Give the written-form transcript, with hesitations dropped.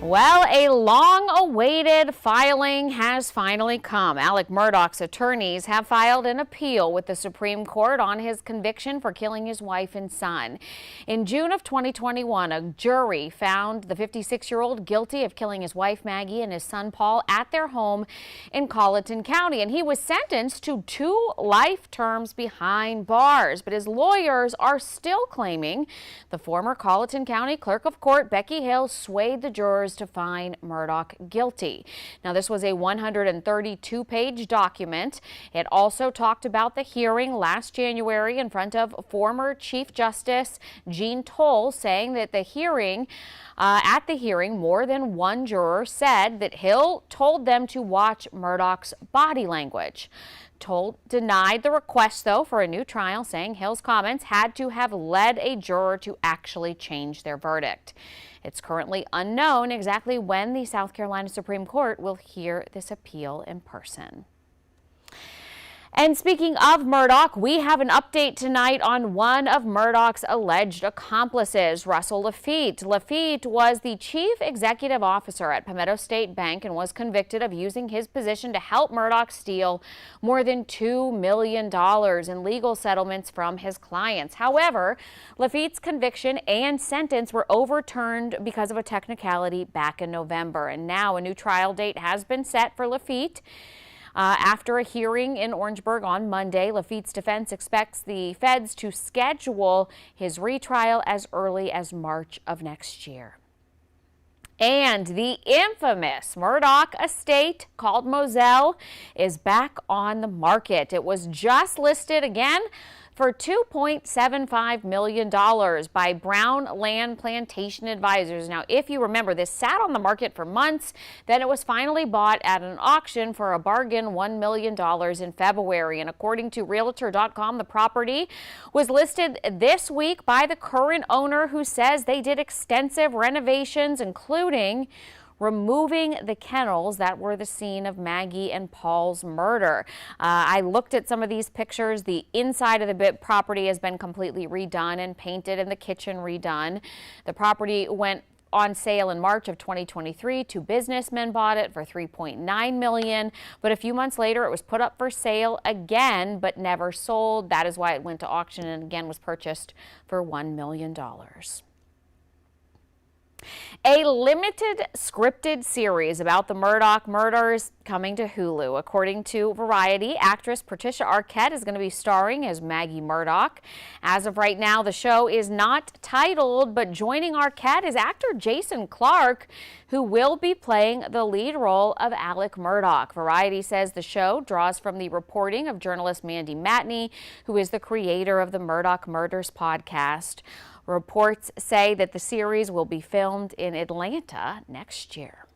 Well, a long-awaited filing has finally come. Alex-Murdaugh's attorneys have filed an appeal with the Supreme Court on his conviction for killing his wife and son. In June of 2021, a jury found the 56-year-old guilty of killing his wife Maggie and his son Paul at their home in Colleton County, and he was sentenced to 2 life terms behind bars. But his lawyers are still claiming the former Colleton County Clerk of Court, Becky Hill, swayed the jurors to find Murdaugh guilty. Now, this was a 132-page document. It also talked about the hearing last January in front of former Chief Justice Jean Toll, saying that at the hearing, more than one juror said that Hill told them to watch Murdaugh's body language. Toll denied the request, though, for a new trial, saying Hill's comments had to have led a juror to actually change their verdict. It's currently unknown exactly when the South Carolina Supreme Court will hear this appeal in person. And speaking of Murdaugh, we have an update tonight on one of Murdaugh's alleged accomplices, Russell Lafitte. Lafitte was the chief executive officer at Palmetto State Bank and was convicted of using his position to help Murdaugh steal more than $2 million in legal settlements from his clients. However, Lafitte's conviction and sentence were overturned because of a technicality back in November. And now a new trial date has been set for Lafitte. After a hearing in Orangeburg on Monday, Lafitte's defense expects the feds to schedule his retrial as early as March of next year. And the infamous Murdaugh estate called Moselle is back on the market. It was just listed again for $2.75 million by Brown Land Plantation Advisors. Now, if you remember, this sat on the market for months. Then it was finally bought at an auction for a bargain $1 million in February. And according to Realtor.com, the property was listed this week by the current owner, who says they did extensive renovations, including removing the kennels that were the scene of Maggie and Paul's murder. I looked at some of these pictures. The inside of the property has been completely redone and painted, and the kitchen redone. The property went on sale in March of 2023. 2 businessmen bought it for $3.9 million, but a few months later it was put up for sale again, but never sold. That is why it went to auction and again was purchased for $1 million. A limited scripted series about the Murdaugh murders coming to Hulu. According to Variety, actress Patricia Arquette is going to be starring as Maggie Murdaugh. As of right now, the show is not titled, but joining Arquette is actor Jason Clarke, who will be playing the lead role of Alex Murdaugh. Variety says the show draws from the reporting of journalist Mandy Matney, who is the creator of the Murdaugh Murders podcast. Reports say that the series will be filmed in Atlanta next year.